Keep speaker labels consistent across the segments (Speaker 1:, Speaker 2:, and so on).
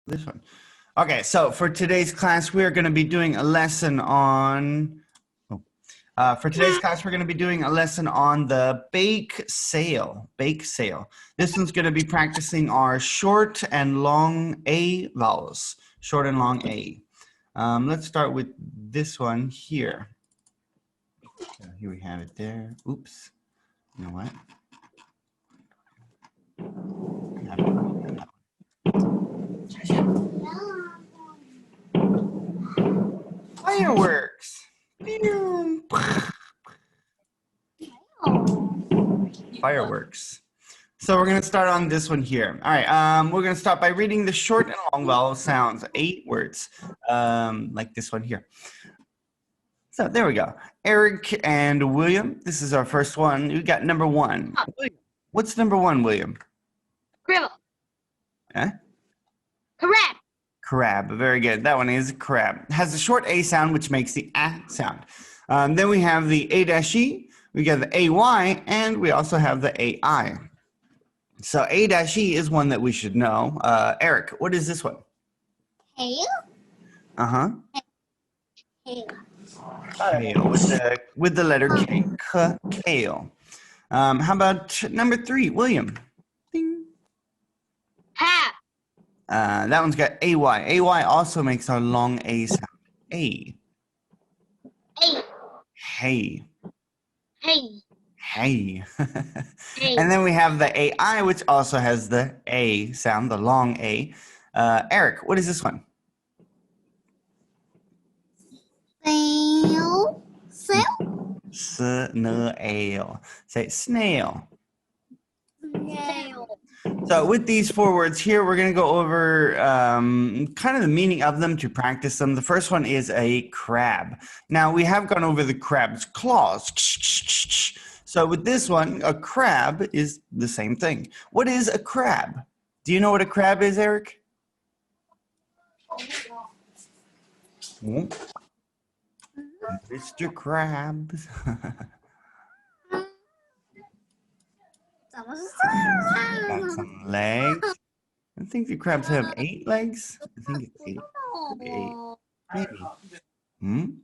Speaker 1: This one. Okay, so for today's class, we're going to be doing a lesson on. For today's class, we're going to be doing a lesson on the bake sale. Bake sale. This one's going to be practicing our short and long A vowels. Short and long A. Let's start with this one here. So here we have it there. Oops. You know what? Fireworks. Fireworks. So we're going to start on this one here. All right, we're going to start by reading the short and long vowel sounds, 8 words, like this one here. So there we go. Eric and William, this is our first one. We got number 1. William. What's number 1, William?
Speaker 2: Crab.
Speaker 1: Huh?
Speaker 2: Crab.
Speaker 1: Crab, very good. That one is crab. It has a short A sound, which makes the A sound. Then we have the A-E, we got the AY, and we also have the AI. So A-E is one that we should know. Eric, what is this one?
Speaker 2: Hail.
Speaker 1: Uh-huh.
Speaker 2: Hail.
Speaker 1: Kale with the letter K. Kale. How about number 3, William? Ding.
Speaker 2: Hat.
Speaker 1: That one's got AY. AY also makes our long A sound. A.
Speaker 2: Hey.
Speaker 1: Hey.
Speaker 2: Hey.
Speaker 1: Hey.
Speaker 2: Hey.
Speaker 1: And then we have the AI, which also has the A sound, the long A. Eric, what is this one?
Speaker 2: Snail. Snail.
Speaker 1: Snail. Say snail.
Speaker 2: Snail.
Speaker 1: So with these 4 words here, we're going to go over kind of the meaning of them to practice them. The first one is a crab. Now, we have gone over the crab's claws. So with this one, a crab is the same thing. What is a crab? Do you know what a crab is, Eric? Mr. Krabs. Got some legs. I think the crabs have 8 legs. I think it's 8. Could be 8. Maybe.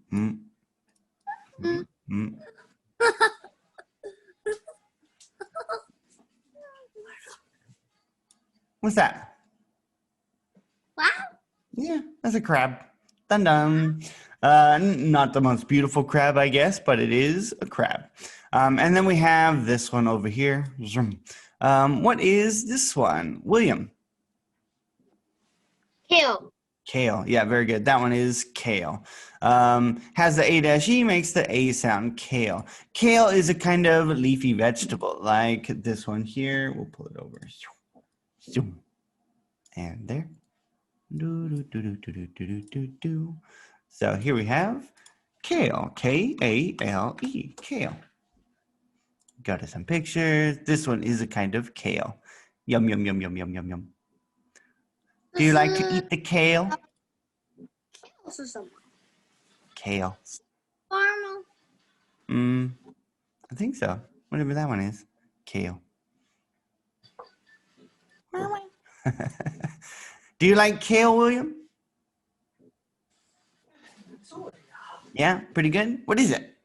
Speaker 1: What's that?
Speaker 2: What?
Speaker 1: Yeah, that's a crab. Dun dun. Not the most beautiful crab, I guess, but it is a crab. And then we have this one over here. What is this one? William?
Speaker 2: Kale.
Speaker 1: Kale. Yeah, very good. That one is kale. Has the A-E, makes the A sound, kale. Kale is a kind of leafy vegetable, like this one here. We'll pull it over. And there. So here we have kale, K-A-L-E, kale. Got us some pictures. This one is a kind of kale. Yum, yum, yum, yum, yum, yum, yum. Do you like to eat the kale? Kale. I think so. Whatever that one is. Kale. Do you like kale, William? Yeah, pretty good. What is it?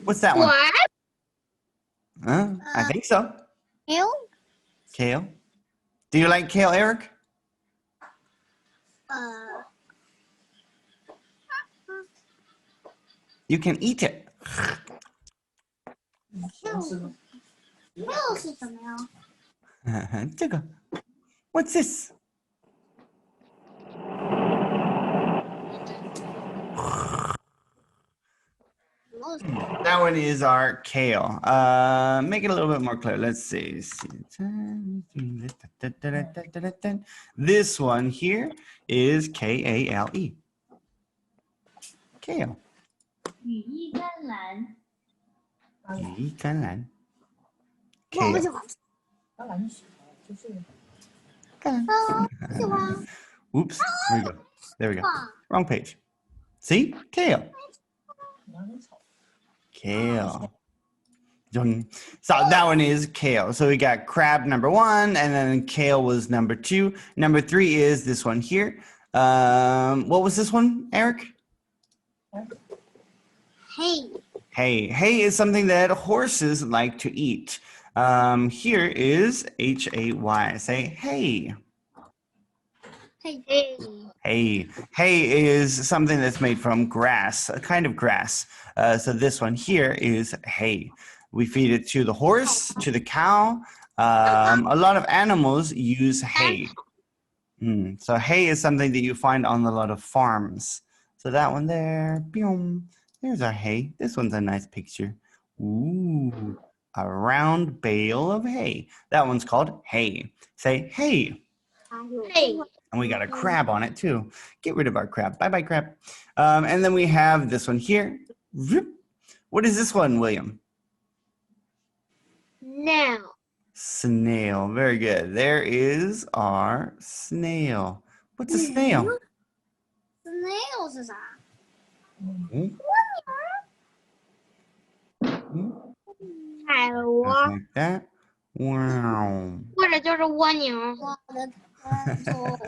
Speaker 1: What's that one?
Speaker 2: What?
Speaker 1: I think so.
Speaker 2: Kale.
Speaker 1: Kale. Do you like kale, Eric? You can eat it. What's this? That one is our kale. Make it a little bit more clear. Let's see. This one here is K-A-L-E. Kale.
Speaker 3: 羽衣甘蓝，
Speaker 1: 羽衣甘蓝。
Speaker 2: 我不喜
Speaker 1: Kale.
Speaker 2: 欢。
Speaker 3: 橄榄是就是
Speaker 2: 不喜欢。
Speaker 1: Oops. There we go. There we go. Wrong page. See? Kale.
Speaker 3: 马铃草。
Speaker 1: Kale. So that one is kale. So we got crab number 1, and then kale was number 2. Number 3 is this one here. What was this one, Eric?
Speaker 2: Hay.
Speaker 1: Hay. Hay is something that horses like to eat. Here is Hay. Say hay.
Speaker 2: Hay.
Speaker 1: Hay. Hay is something that's made from grass, a kind of grass. So this one here is hay. We feed it to the horse, to the cow. A lot of animals use hay. So hay is something that you find on a lot of farms. So that one there, boom, there's our hay. This one's a nice picture. Ooh, a round bale of hay. That one's called hay. Say hay.
Speaker 2: Hay.
Speaker 1: And we got a crab on it too. Get rid of our crab. Bye-bye, crab. And then we have this one here. What is this one, William?
Speaker 2: Now.
Speaker 1: Snail. Very good. There is our snail. What's a snail?
Speaker 2: Snail 是啥？ 海螺，
Speaker 1: Just like that. Wow.
Speaker 2: 或者就是蜗牛。我的天说，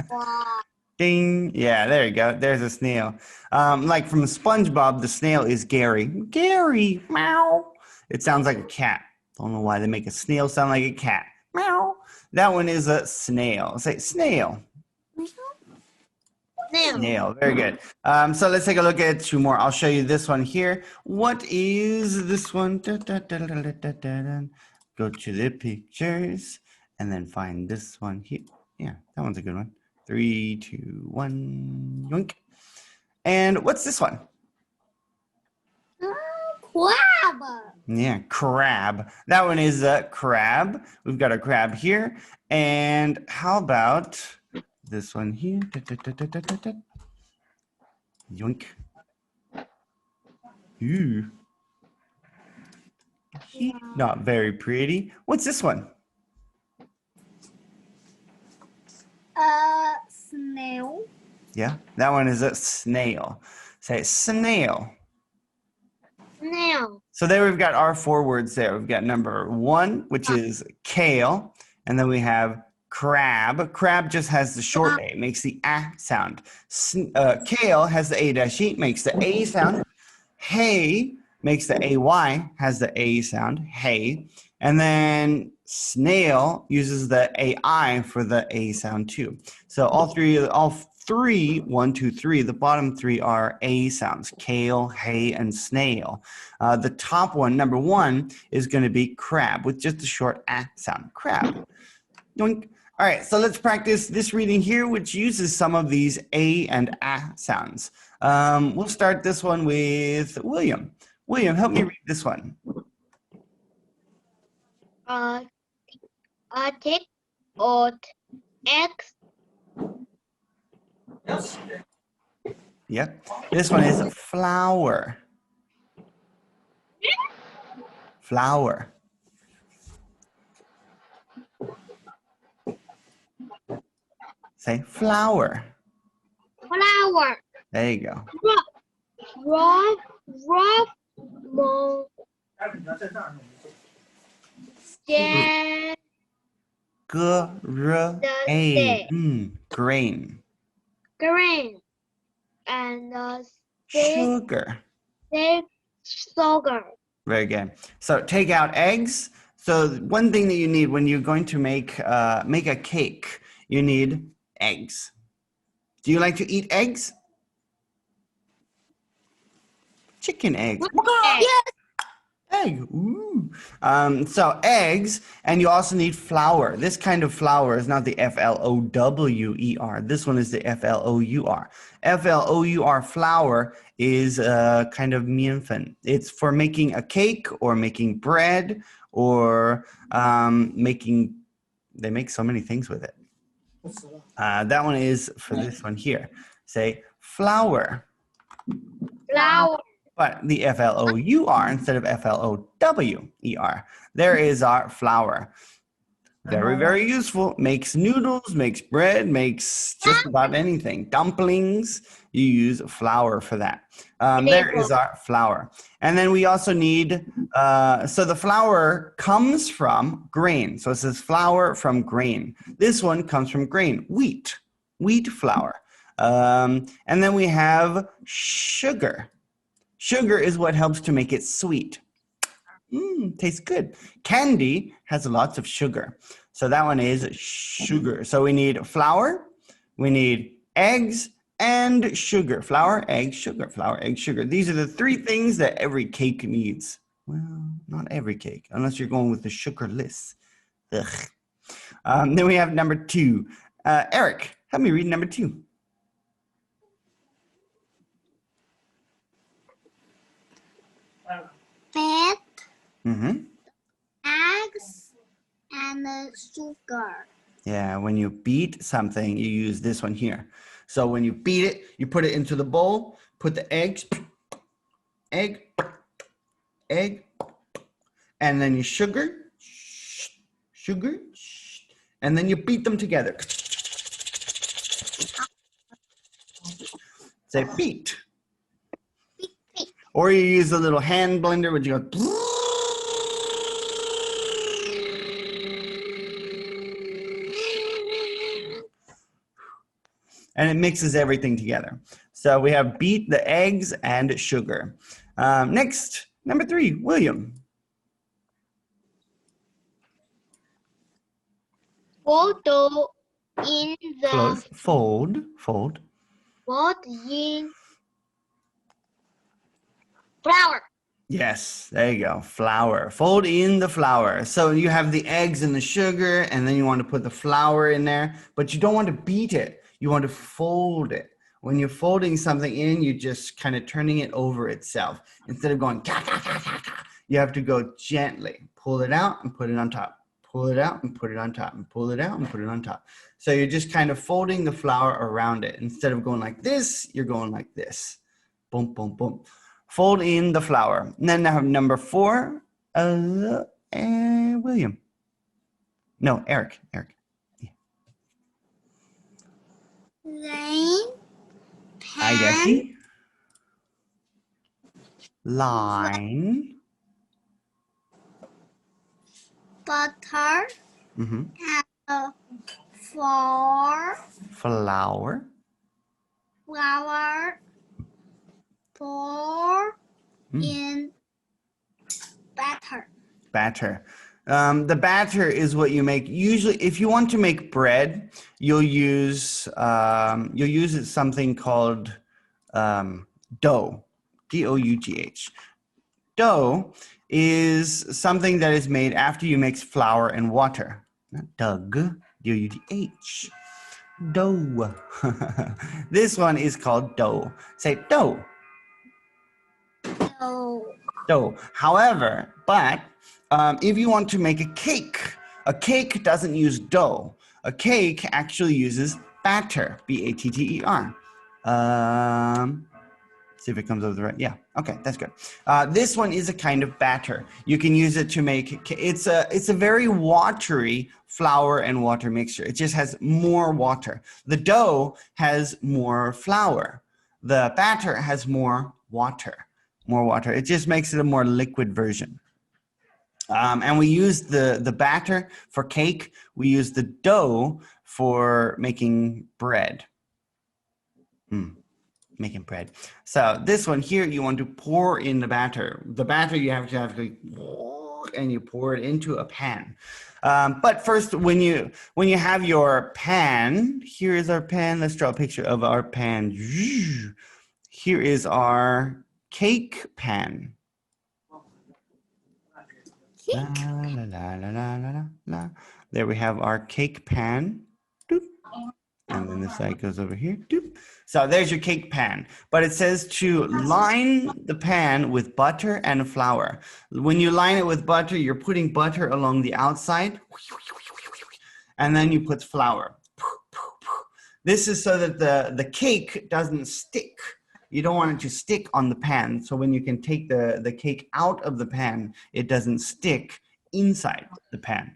Speaker 2: 哇！
Speaker 1: Ding. Yeah, there you go. There's a snail. Like from SpongeBob, the snail is Gary. Gary. Meow. It sounds like a cat. Don't know why they make a snail sound like a cat. Meow. That one is a snail. Say snail. Snail. Very good. So let's take a look at 2 more. I'll show you this one here. What is this one? Go to the pictures and then find this one here. Yeah, that one's a good one. 3, 2, 1. Yoink. And what's this one?
Speaker 2: Crab.
Speaker 1: Yeah, crab. That one is a crab. We've got a crab here. And how about this one here? Yoink. Ooh. Not very pretty. What's this one?
Speaker 2: Snail.
Speaker 1: Yeah, that one is a snail. Say snail.
Speaker 2: Snail.
Speaker 1: So there we've got our 4 words there. We've got number 1, which is kale. And then we have crab. Crab just has the short A, makes the A sound. Kale has the A-E, makes the A sound. Hay makes the AY, has the A sound. Hay. And then snail uses the AI for the A sound too. So all three, 1, 2, 3, the bottom 3 are A sounds, kale, hay, and snail. The top one, number 1, is going to be crab with just a short A sound, crab. Doink. All right, so let's practice this reading here, which uses some of these A and A sounds. We'll start this one with William. William, help me read this one.
Speaker 2: Tick, oat, eggs.
Speaker 1: Yep. This one is flower. Flower. Say flower.
Speaker 2: Flower.
Speaker 1: There you go.
Speaker 2: Rough, stand,
Speaker 1: Grain.
Speaker 2: green, and
Speaker 1: Sugar.
Speaker 2: sugar.
Speaker 1: Very good. So take out eggs. So one thing that you need when you're going to make a cake, you need eggs. Do you like to eat eggs? Chicken eggs.
Speaker 2: Yes.
Speaker 1: Egg. Ooh. So eggs, and you also need flour. This kind of flour is not the Flower. This one is the Flour. Flour flour is a kind of 面粉. It's for making a cake or making bread or they make so many things with it. That one is for this one here. Say flour.
Speaker 2: Flower.
Speaker 1: But the Flour instead of Flower. There is our flour. Very, very useful. Makes noodles, makes bread, makes just about anything. Dumplings, you use flour for that. There is our flour. And then we also need, so the flour comes from grain. So it says flour from grain. This one comes from grain, wheat flour. And then we have sugar. Sugar is what helps to make it sweet. Tastes good. Candy has lots of sugar. So that one is sugar. So we need flour, we need eggs, and sugar. Flour, egg, sugar, flour, egg, sugar. These are the three things that every cake needs. Well, not every cake, unless you're going with the sugarless. Ugh. Then we have number 2. Eric, help me read number 2.
Speaker 2: Fat,
Speaker 1: Mm-hmm.
Speaker 2: eggs, and sugar.
Speaker 1: Yeah, when you beat something, you use this one here. So when you beat it, you put it into the bowl, put the eggs, egg, and then you sugar, and then you beat them together. Say beat.
Speaker 2: Beat.
Speaker 1: Or you use a little hand blender, which you go. And it mixes everything together. So we have beat, the eggs, and sugar. Next, number 3, William.
Speaker 2: Fold dough in the
Speaker 1: Close. Fold.
Speaker 2: fold in flour.
Speaker 1: Yes, there you go. Flour. Fold in the flour. So you have the eggs and the sugar, and then you want to put the flour in there, but you don't want to beat it. You want to fold it. When you're folding something in, you're just kind of turning it over itself. Instead of going, you have to go gently. Pull it out and put it on top. Pull it out and put it on top. And pull it out and put it on top. So you're just kind of folding the flour around it. Instead of going like this, you're going like this. Boom, boom, boom. Fold in the flour. And then I have number 4, William. No, Eric.
Speaker 2: Line,
Speaker 1: Hi, Desi. Line.
Speaker 2: butter,
Speaker 1: Mm-hmm.
Speaker 2: and flour,
Speaker 1: Flour.
Speaker 2: pour in batter.
Speaker 1: Batter. The batter is what you make. Usually, if you want to make bread, you'll use it something called dough. D-O-U-G-H. Dough is something that is made after you mix flour and water. Not Doug. D-O-U-G-H. Dough. This one is called dough. Say dough. Dough. However, but if you want to make a cake doesn't use dough. A cake actually uses batter, B-A-T-T-E-R. See if it comes over the right. Yeah, okay, that's good. This one is a kind of batter. You can use it to make, it's a very watery flour and water mixture. It just has more water. The dough has more flour. The batter has more water. It just makes it a more liquid version. And we use the batter for cake. We use the dough for making bread. Making bread. So this one here, you want to pour in the batter. The batter you have to and you pour it into a pan. But first, when you have your pan, here is our pan. Let's draw a picture of our pan. Here is our cake pan. La, la, la, la, la, la, la. There we have our cake pan. Doop. And then the side goes over here. Doop. So there's your cake pan. But it says to line the pan with butter and flour. When you line it with butter, you're putting butter along the outside. And then you put flour. This is so that the cake doesn't stick. You don't want it to stick on the pan. So when you can take the cake out of the pan, it doesn't stick inside the pan.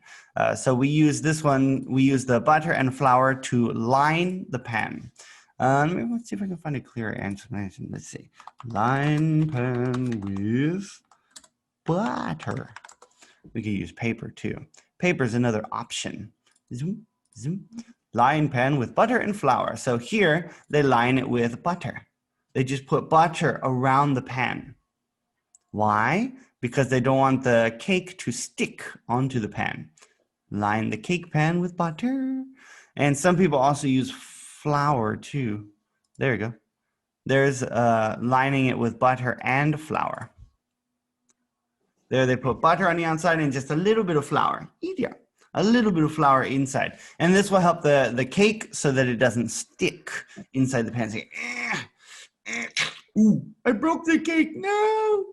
Speaker 1: So we use this one, we use the butter and flour to line the pan. Let's see if I can find a clearer explanation. Let's see. Line pan with butter. We could use paper too. Paper is another option. Zoom, zoom. Line pan with butter and flour. So here they line it with butter. They just put butter around the pan. Why? Because they don't want the cake to stick onto the pan. Line the cake pan with butter. And some people also use flour too. There you go. There's lining it with butter and flour. There they put butter on the outside and just a little bit of flour. Yeah, a little bit of flour inside. And this will help the cake so that it doesn't stick inside the pan. Say, ooh, I broke the cake, no.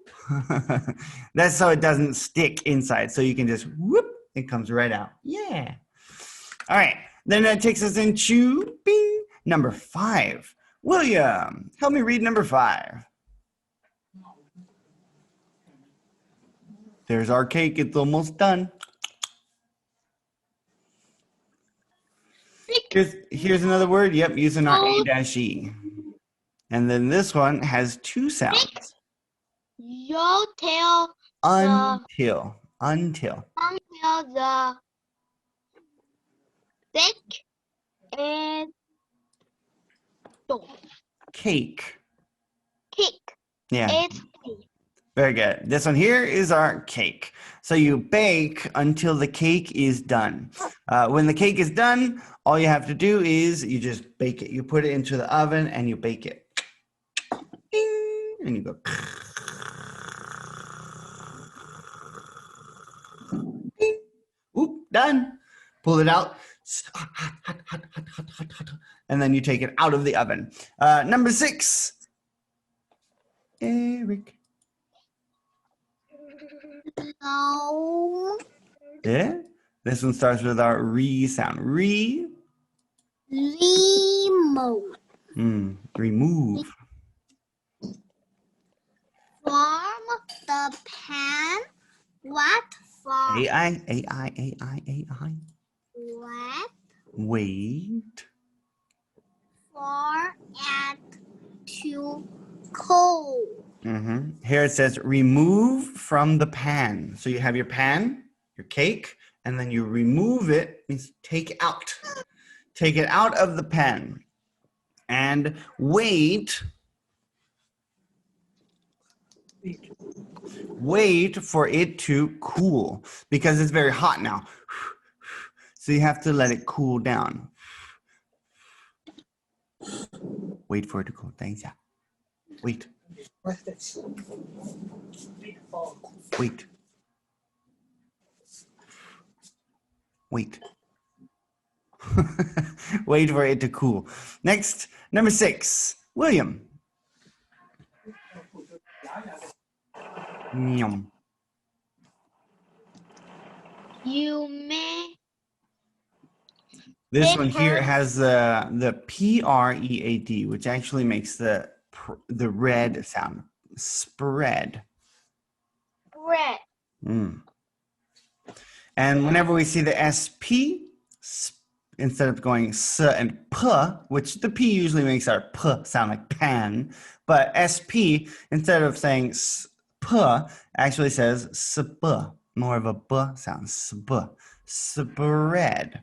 Speaker 1: That's so it doesn't stick inside. So you can just whoop, it comes right out. Yeah. All right, then that takes us into bing, number 5. William, help me read number 5. There's our cake. It's almost done. Here's another word. Yep, using our A-E. And then this one has 2 sounds.
Speaker 2: You tell
Speaker 1: Until.
Speaker 2: until the thick and
Speaker 1: Cake.
Speaker 2: cake.
Speaker 1: Yeah.
Speaker 2: It's
Speaker 1: Very good. This one here is our cake. So you bake until the cake is done. When the cake is done, all you have to do is you just bake it. You put it into the oven and you bake it. Ding, and you go. Ding. Oop, done. Pull it out. And then you take it out of the oven. Number 6. Eric.
Speaker 2: no
Speaker 1: Yeah. This one starts with our re sound. Re.
Speaker 2: remote
Speaker 1: Remove.
Speaker 2: from the pan. What for?
Speaker 1: AI, AI, AI, AI.
Speaker 2: What
Speaker 1: Wait.
Speaker 2: for it to cold?
Speaker 1: Here it says remove from the pan. So you have your pan, your cake, and then you remove it, means take out. Take it out of the pan. And wait. Wait for it to cool because it's very hot now. So you have to let it cool down. Wait for it to cool. 等一下. Wait. Wait. Wait. Wait for it to cool. Next, number 6. William. Yum.
Speaker 2: You may
Speaker 1: This one here has the P-R-E-A-D, which actually makes the red sound. Spread.
Speaker 2: bread.
Speaker 1: And whenever we see the SP, instead of going S and P, which the P usually makes our P sound like pan, but SP, instead of saying P, actually says sp, more of a B sound. Sp, spread.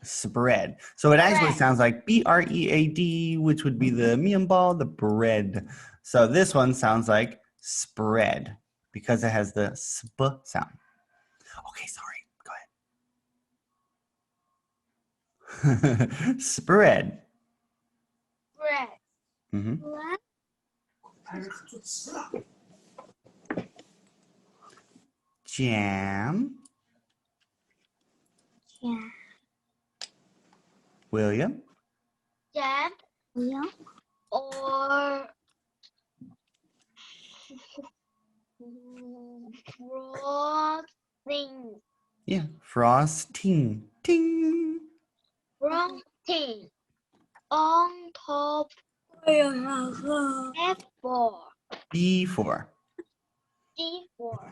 Speaker 1: Spread. So it actually sounds like B-R-E-A-D, which would be the 面包, the bread. So this one sounds like spread because it has the sp sound. Okay, sorry. Go ahead. Spread.
Speaker 2: Bread.
Speaker 1: Jam.
Speaker 2: Yeah.
Speaker 1: William.
Speaker 2: Jam. Yeah. Or frosting.
Speaker 1: Yeah, frosting. Ting.
Speaker 2: Frosting. On top. F4.
Speaker 1: B4.
Speaker 2: G for.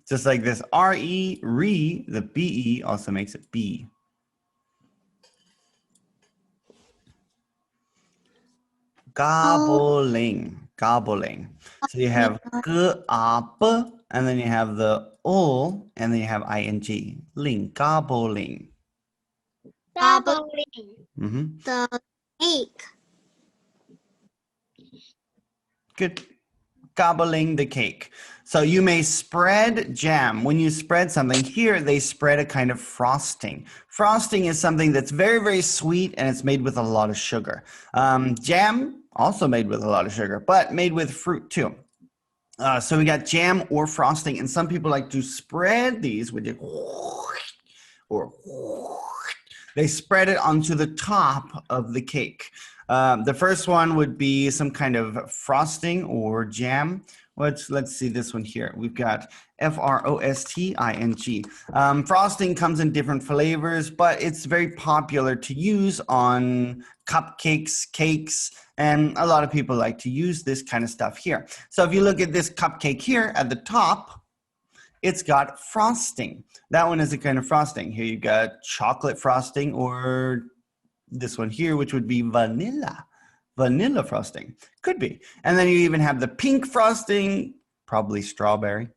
Speaker 1: Just like this R-E, re, the B-E also makes it B. Gobbling, gobbling. So you have g-a-b, and then you have the ul, and then you have ing. Ling, gobbling.
Speaker 2: Gobbling.
Speaker 4: The cake.
Speaker 1: Good. Gobbling the cake. So you may spread jam. When you spread something, here they spread a kind of frosting. Frosting is something that's very, very sweet and it's made with a lot of sugar. Jam, also made with a lot of sugar, but made with fruit too. So we got jam or frosting, and some people like to spread these with it, or they spread it onto the top of the cake. The first one would be some kind of frosting or jam. Let's see this one here. We've got frosting. Frosting comes in different flavors, but it's very popular to use on cupcakes, cakes, and a lot of people like to use this kind of stuff here. So if you look at this cupcake here at the top, it's got frosting. That one is a kind of frosting. Here you got chocolate frosting, or this one here, which would be vanilla frosting. Could be. And then you even have the pink frosting, probably strawberry.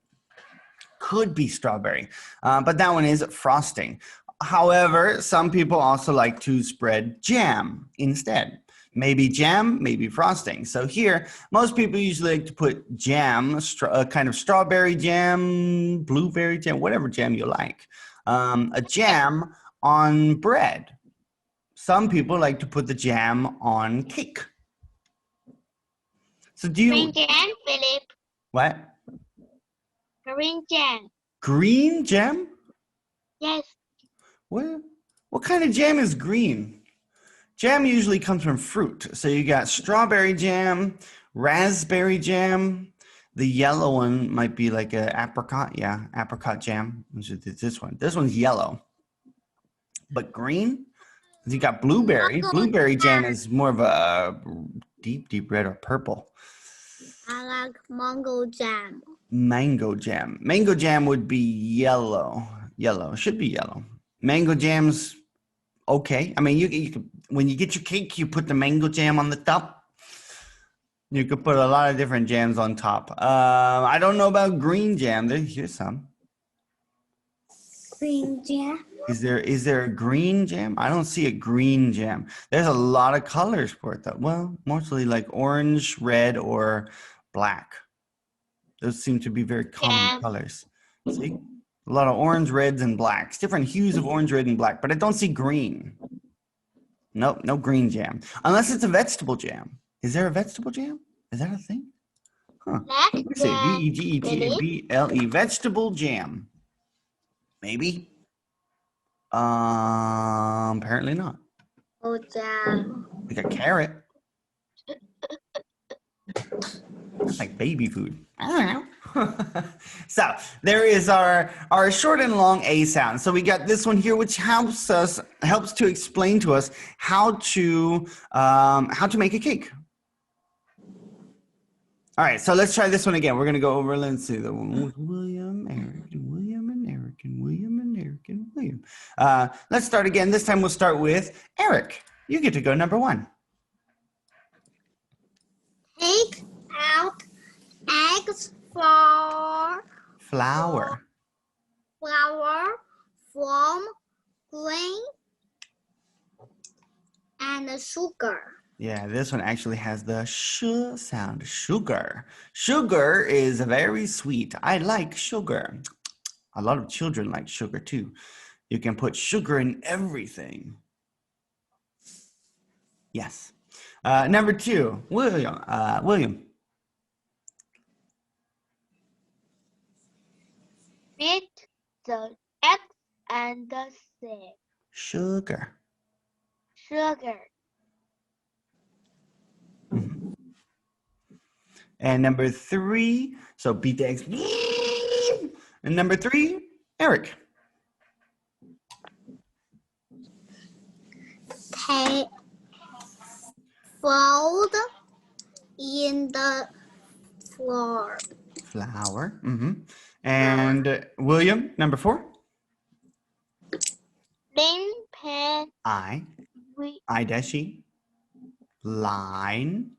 Speaker 1: Could be strawberry, but that one is frosting. However, some people also like to spread jam instead. Maybe jam, maybe frosting. So here, most people usually like to put jam, kind of strawberry jam, blueberry jam, whatever jam you like. A jam on bread. Some people like to put the jam on cake. So do you...
Speaker 2: Green jam, Philip.
Speaker 1: What?
Speaker 2: Green jam.
Speaker 1: Green jam?
Speaker 2: Yes.
Speaker 1: What kind of jam is green? Jam usually comes from fruit. So you got strawberry jam, raspberry jam. The yellow one might be like an apricot. Yeah, apricot jam. Which is this one. This one's yellow. But green? You got blueberry. Blueberry jam is more of a deep, deep red or purple.
Speaker 4: I like mango jam.
Speaker 1: Mango jam. Mango jam would be yellow. Yellow. Should be yellow. Mango jam's okay. I mean, you could, when you get your cake, you put the mango jam on the top. You could put a lot of different jams on top. I don't know about green jam. Here's some.
Speaker 4: Green jam.
Speaker 1: Is there a green jam? I don't see a green jam. There's a lot of colors for it though. Well, mostly like orange, red, or black. Those seem to be very common colors. See? A lot of orange, reds, and blacks. Different hues of orange, red, and black. But I don't see green. Nope, no green jam. Unless it's a vegetable jam. Is there a vegetable jam? Is that a thing? Huh.
Speaker 2: Black
Speaker 1: Let me see.
Speaker 2: jam,
Speaker 1: V-E-G-E-T-A-B-L-E. Vegetable jam. Maybe. Apparently not.
Speaker 4: Oh, jam.
Speaker 1: We got carrot. It's like baby food. I don't know. So there is our short and long A sound. So we got this one here, which helps to explain to us how to make a cake. All right, so let's try this one again. We're gonna go over. Let's see the one with William, William. Let's start again. This time we'll start with Eric. You get to go number 1.
Speaker 4: Take out eggs for
Speaker 1: Flour.
Speaker 4: flour from grain and sugar.
Speaker 1: Yeah, this one actually has the sh sound, sugar. Sugar is very sweet. I like sugar. A lot of children like sugar too. You can put sugar in everything. Yes. Number 2, William. William.
Speaker 2: beat the eggs and the
Speaker 1: Sugar.
Speaker 2: sugar.
Speaker 1: Mhm. And number 3, so beat the eggs. And number 3, Eric.
Speaker 4: Fold in the flour.
Speaker 1: Flour. And William, number 4.
Speaker 2: Line pan
Speaker 1: I.
Speaker 2: with
Speaker 1: I dash E. Line.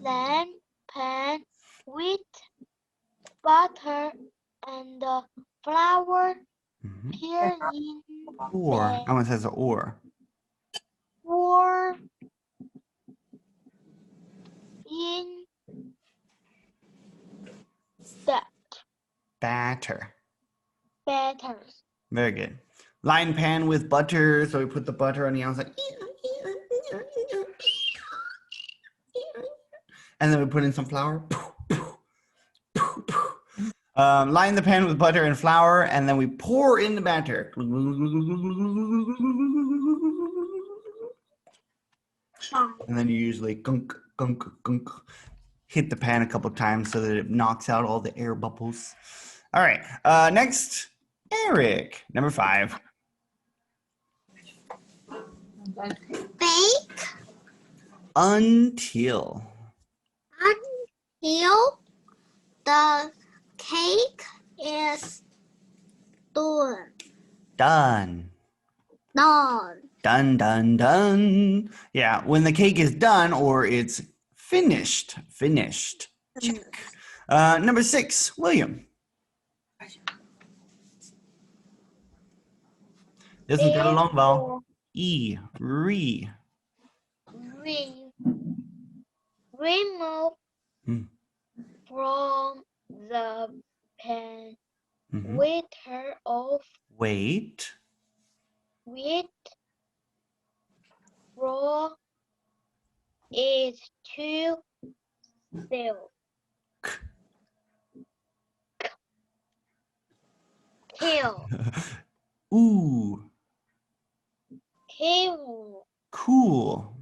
Speaker 2: lamp pan with butter and flour. Here in
Speaker 1: Or.
Speaker 2: pan
Speaker 1: I want to say or.
Speaker 2: pour in the
Speaker 1: Batter.
Speaker 2: batter.
Speaker 1: Very good. Line pan with butter. So we put the butter on the outside. And then we put in some flour. Line the pan with butter and flour, and then we pour in the batter. And then you usually gunk, gunk, gunk, hit the pan a couple times so that it knocks out all the air bubbles. All right. Next, Eric, number 5.
Speaker 4: Bake
Speaker 1: Until.
Speaker 4: until the cake is done.
Speaker 1: Done.
Speaker 4: Done.
Speaker 1: Done, done, done. Yeah, when the cake is done or it's finished. Finished. Check. Number 6, William. This one's got a long vowel. E. Re.
Speaker 2: Remove
Speaker 1: Hmm.
Speaker 2: from the pan.
Speaker 1: Mhm.
Speaker 2: Water of
Speaker 1: Wait.
Speaker 2: wheat flour is to sell. Kill.
Speaker 1: Ooh.
Speaker 2: Kill.
Speaker 1: Cool.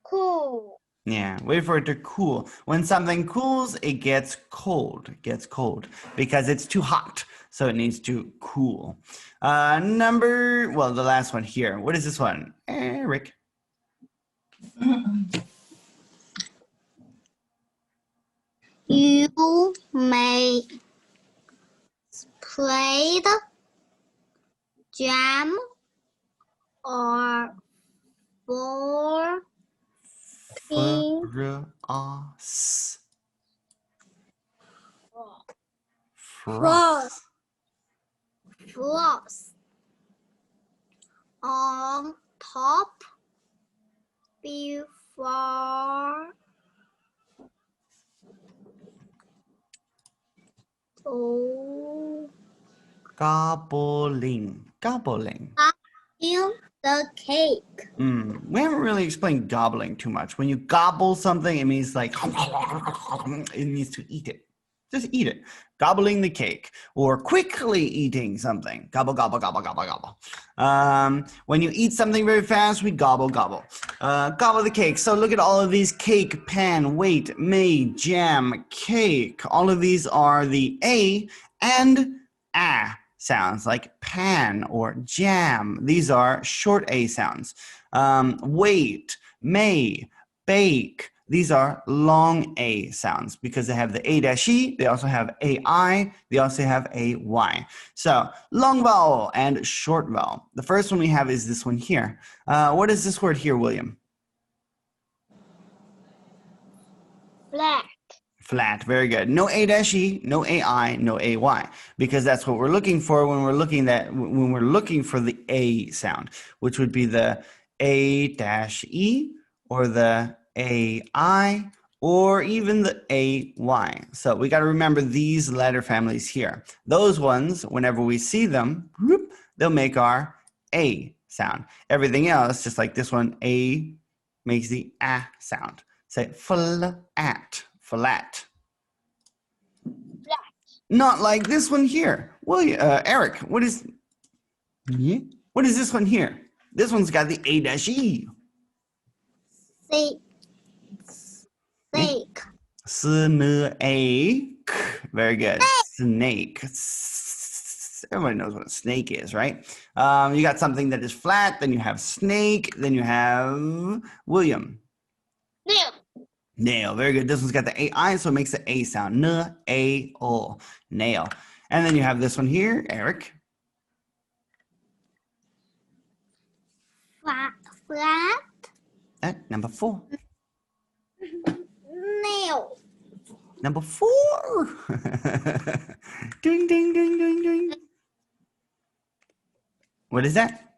Speaker 2: Cool.
Speaker 1: Yeah, wait for it to cool. When something cools, it gets cold. It gets cold because it's too hot. So it needs to cool. The last one here. What is this one? Eric.
Speaker 4: You may spread jam or for
Speaker 1: Frost.
Speaker 4: Frost. Frost on top before
Speaker 1: Gobbling. Gobbling.
Speaker 4: in the cake.
Speaker 1: We haven't really explained gobbling too much. When you gobble something, it means like it means to eat it. Just eat it. Gobbling the cake or quickly eating something. Gobble, gobble, gobble, gobble, gobble. When you eat something very fast, we gobble, gobble. Gobble the cake. So look at all of these: cake, pan, wait, made, jam, cake. All of these are the A and A sounds, like pan or jam. These are short A sounds. Wait, may, bake. These are long A sounds because they have the A-E, they also have AI, they also have AY. So long vowel and short vowel. The first one we have is this one here. What is this word here, William?
Speaker 2: Flat.
Speaker 1: Flat, very good. No A-E, no AI, no AY, because that's what we're looking for when we're looking for the A sound, which would be the A-E or the AI or even the AY. So we got to remember these letter families here. Those ones, whenever we see them, they'll make our A sound. Everything else, just like this one, A makes the A sound. Say flat. Flat. Not like this one here. Eric, what is this one here? This one's got the A-E.
Speaker 4: Snake.
Speaker 1: Snake. Very good. Snake. Everybody knows what a snake is, right? You got something that is flat, then you have snake, then you have William.
Speaker 2: Nail.
Speaker 1: Nail. Very good. This one's got the AI, so it makes the A sound. N-A-O. Nail. And then you have this one here, Eric.
Speaker 4: Flat.
Speaker 1: Number 4.
Speaker 4: Nail.
Speaker 1: Number 4. Ding, ding, ding, ding, ding. What is that?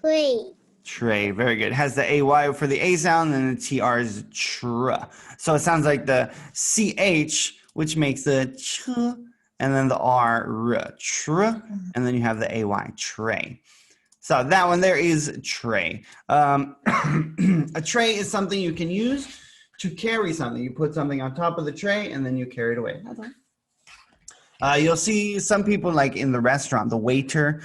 Speaker 4: Tree.
Speaker 1: Tray. Very good. It has the AY for the A sound, and the TR is tr. So it sounds like the CH, which makes the ch, and then the R, tr, and then you have the AY, tray. So that one there is tray. A tray is something you can use to carry something. You put something on top of the tray, and then you carry it away. That's all. You'll see some people like in the restaurant, the waiter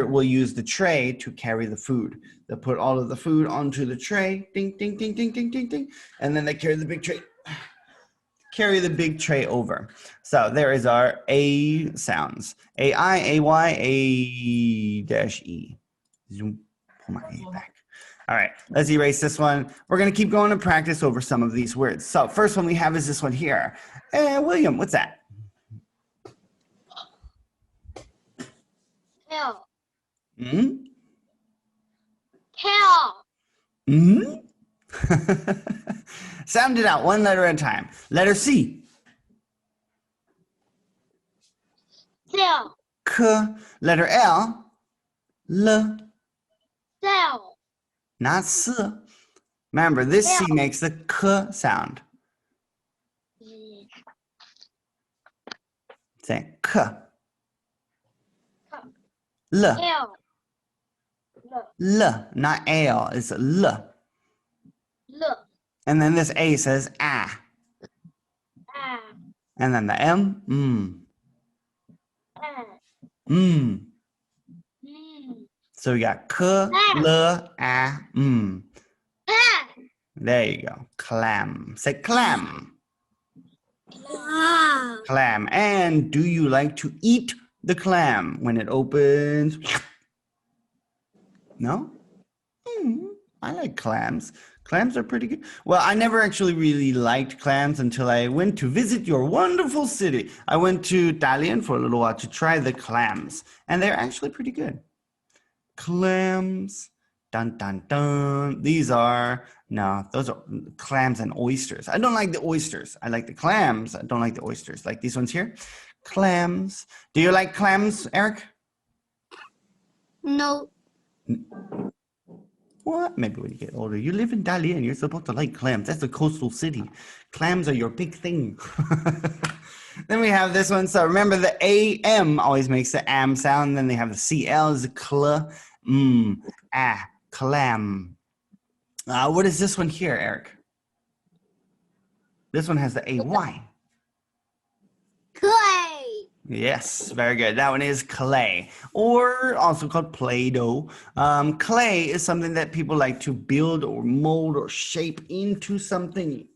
Speaker 1: will use the tray to carry the food. They'll put all of the food onto the tray, ding, ding, ding, ding, ding, ding, ding, and then they carry the big tray over. So there is our A sounds. A-I, A-Y, A-E. Zoom, pull my A back. All right, let's erase this one. We're gonna keep going and practice over some of these words. So first one we have is this one here. William, what's that?
Speaker 2: Tail.
Speaker 1: Hmm?
Speaker 2: Tail.
Speaker 1: Hmm? Sound it out one letter at a time. Letter C.
Speaker 2: Tail.
Speaker 1: K. Letter L. L.
Speaker 2: Tail.
Speaker 1: Not S. Remember, this C makes the K sound. Say K. L.
Speaker 2: Tail.
Speaker 1: L. Not L. It's L.
Speaker 2: Look.
Speaker 1: And then this A says ah.
Speaker 2: Ah.
Speaker 1: And then the M.
Speaker 2: Ah.
Speaker 1: Mm.
Speaker 2: Mm.
Speaker 1: So we got K, L, A,
Speaker 2: Ah.
Speaker 1: There you go. Clam. Say clam.
Speaker 4: Wow.
Speaker 1: Clam. And do you like to eat the clam when it opens? No? I like clams. Clams are pretty good. Well, I never actually really liked clams until I went to visit your wonderful city. I went to Dalian for a little while to try the clams, and they're actually pretty good. Clams. Dun, dun, dun. Those are clams and oysters. I don't like the oysters. I like the clams. I don't like the oysters. Like these ones here. Clams. Do you like clams, Eric?
Speaker 4: No.
Speaker 1: What? Maybe when you get older. You live in Dalian. You're supposed to like clams. That's a coastal city. Clams are your big thing. Then we have this one. So remember the AM always makes the am sound. Then they have the CL is the cl. Clam. What is this one here, Eric? This one has the AY.
Speaker 4: Clay.
Speaker 1: Yes, very good. That one is clay, or also called Play-Doh. Clay is something that people like to build or mold or shape into something.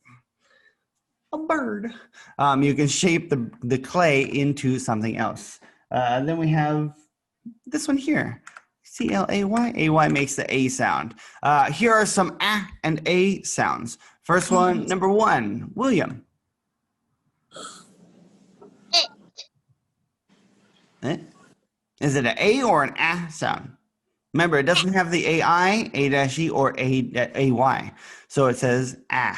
Speaker 1: A bird. You can shape the clay into something else. Then we have this one here. C-L-A-Y. A-Y makes the A sound. Here are some A and A sounds. First one, number 1, William. Is it an A or an A sound? Remember, it doesn't have the AI, A-E, or A-Y. So it says A.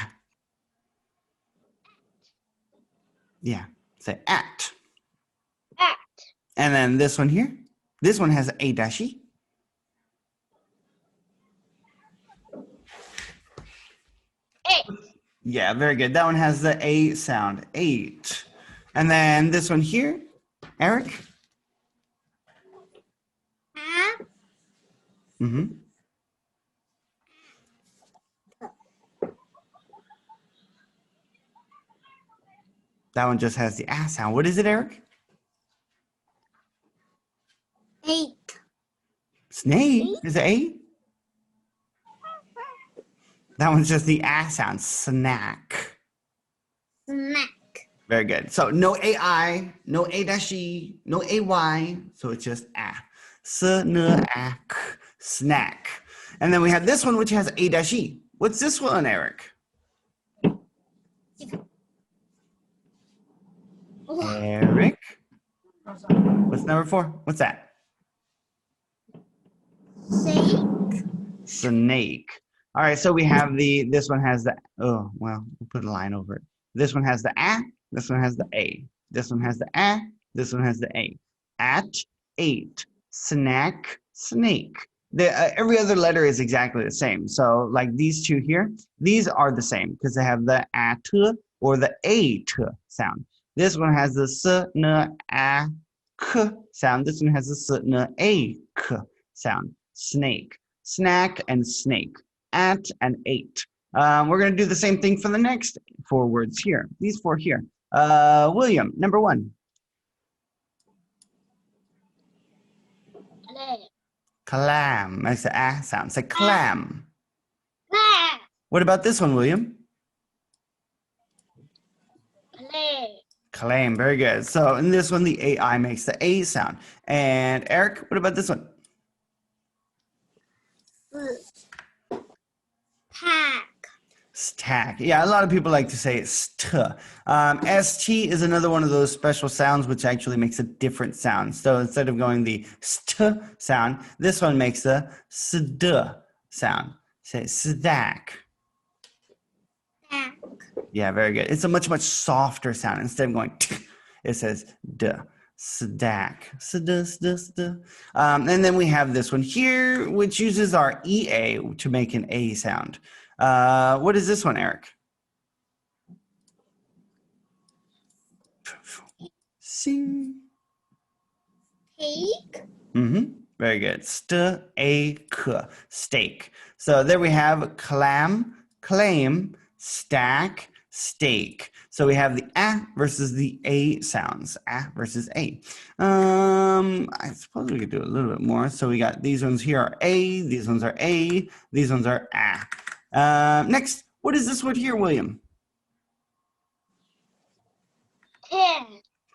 Speaker 1: Yeah, say at.
Speaker 2: At.
Speaker 1: And then this one here, this one has A-E.
Speaker 2: Eight.
Speaker 1: Yeah, very good. That one has the A sound, 8. And then this one here, Eric. Mm-hmm. That one just has the A sound. What is it, Eric?
Speaker 4: 8.
Speaker 1: Snake. Is it A? That one's just the A sound. Snack.
Speaker 4: Snack.
Speaker 1: Very good. So no AI, no A-E, no AY. So it's just A. Snack. Snack. And then we have this one, which has A-E. What's this one, Eric? Eric? What's number 4? What's that?
Speaker 4: Snake.
Speaker 1: Snake. All right, so we have this one has the, oh, well, we'll put a line over it. This one has the A, this one has the A. This one has the A, this one has the A. At, ate, snack, snake. Every other letter is exactly the same. So like these two here, these are the same because they have the A t or the A t sound. This one has the s, n, a, k sound. This one has the s, n, a, k sound. Snake, snack, and snake. At and ate. We're going to do the same thing for the next 4 words here. These 4 here. William, number 1. Clam. Makes the ah sound. Say clam. What about this one, William? Claim. Very good. So in this one, the AI makes the A sound. And Eric, what about this one?
Speaker 4: Pack.
Speaker 1: Stack. Yeah, a lot of people like to say st. ST is another one of those special sounds which actually makes a different sound. So instead of going the st sound, this one makes the sd sound. Say stack.
Speaker 4: Pack.
Speaker 1: Yeah, very good. It's a much, much softer sound. Instead of going t, it says d. Stack. And then we have this one here, which uses our EA to make an A sound. What is this one, Eric? Sing.
Speaker 4: Cake.
Speaker 1: Very good. Steak. Steak. So there we have clam, claim, stack, steak. So we have the A versus the A sounds. A versus A. I suppose we could do a little bit more. So we got these ones here are A, these ones are A, these ones are A. Next, what is this word here, William?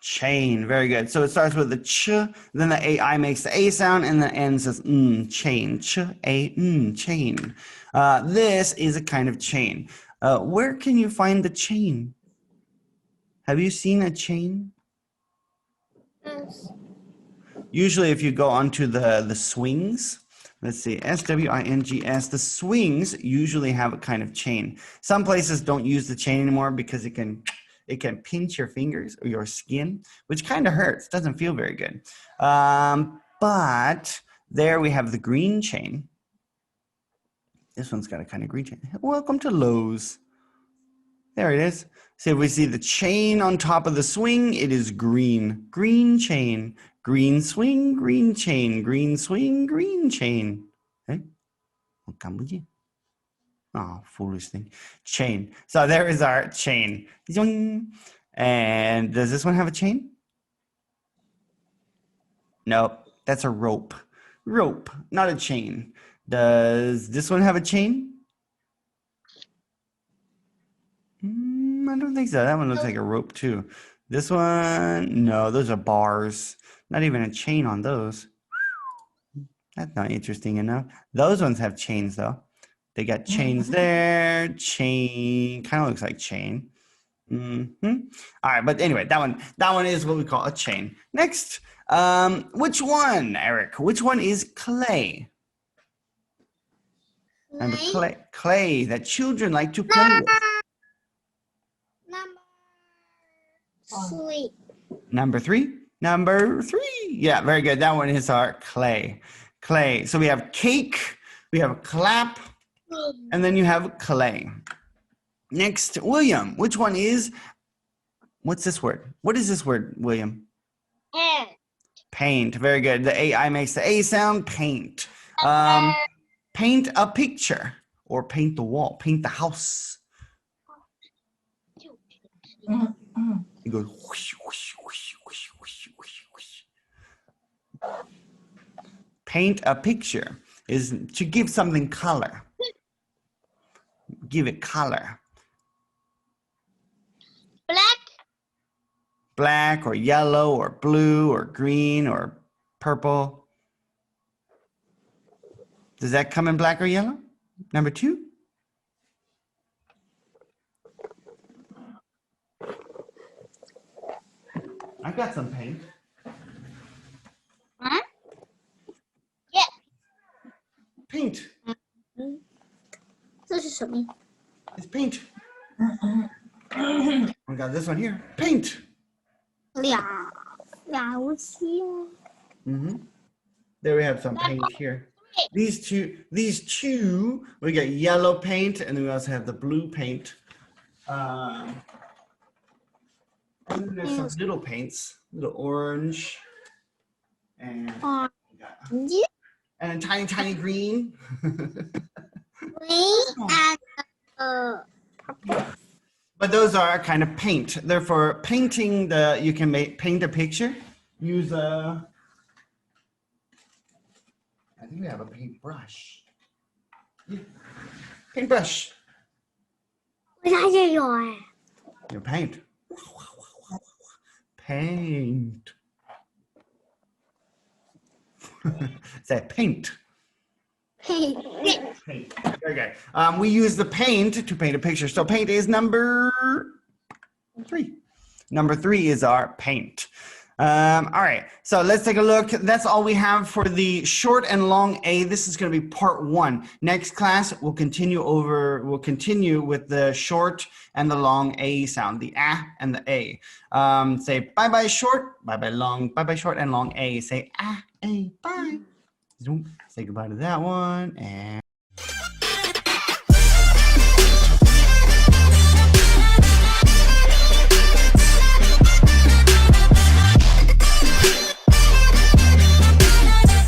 Speaker 1: Chain. Very good. So it starts with the ch, then the AI makes the A sound, and the N says chain. Ch, A, chain. This is a kind of chain. Where can you find the chain? Have you seen a chain?
Speaker 4: Yes.
Speaker 1: Usually if you go onto the swings, let's see, SWINGS, the swings usually have a kind of chain. Some places don't use the chain anymore because it can pinch your fingers or your skin, which kind of hurts, doesn't feel very good. But there we have the green chain. This one's got a kind of green chain. Welcome to Lowe's. There it is. So if we see the chain on top of the swing, it is green. Green chain. Green swing, green chain. Green swing, green chain. Okay? Oh, foolish thing. Chain. So there is our chain. And does this one have a chain? Nope. That's a rope. Rope, not a chain. Does this one have a chain? I don't think so. That one looks like a rope too. This one, no, those are bars. Not even a chain on those. That's not interesting enough. Those ones have chains though. They got chains there. Chain kind of looks like chain. All right, but anyway, that one is what we call a chain. Next, which one, Eric? Which one is clay? Remember clay that children like to play with.
Speaker 4: Number 3.
Speaker 1: Number three. Yeah, very good. That one is our clay. Clay. So we have cake, we have clap, and then you have clay. Next, William. Which one is, what's this word? What is this word, William? Paint. Very good. The AI makes the A sound. Paint. Paint a picture or paint the wall. Paint the house. It goes whoosh, whoosh, whoosh, whoosh, whoosh, whoosh, whoosh. Paint a picture is to give something color. Give it color. Black or yellow or blue or green or purple. Does that come in black or yellow? Number 2? I've got some paint.
Speaker 2: 啊，
Speaker 1: Paint.
Speaker 2: 这是什么？
Speaker 1: It's paint. We got this one here. Paint.
Speaker 2: 了解。
Speaker 1: There we have some paint here. These two, we got yellow paint, and then we also have the blue paint. And then there's some little paints, little orange, and and tiny green. But those are kind of paint. They're for painting you can paint a picture. Use I think we have a paintbrush. Yeah. Paintbrush.
Speaker 4: 我它也有哎。
Speaker 1: Your paint. Paint. Say paint.
Speaker 4: Paint.
Speaker 1: Paint. Very good. We use the paint to paint a picture. So paint is number 3. Number 3 is our paint. All right, so let's take a look. That's all we have for the short and long A. This is going to be part 1. Next class, we'll continue with the short and the long A sound, the A and the A. Say bye-bye short, bye-bye long, bye-bye short and long A. Say A, bye. Say goodbye to that one, and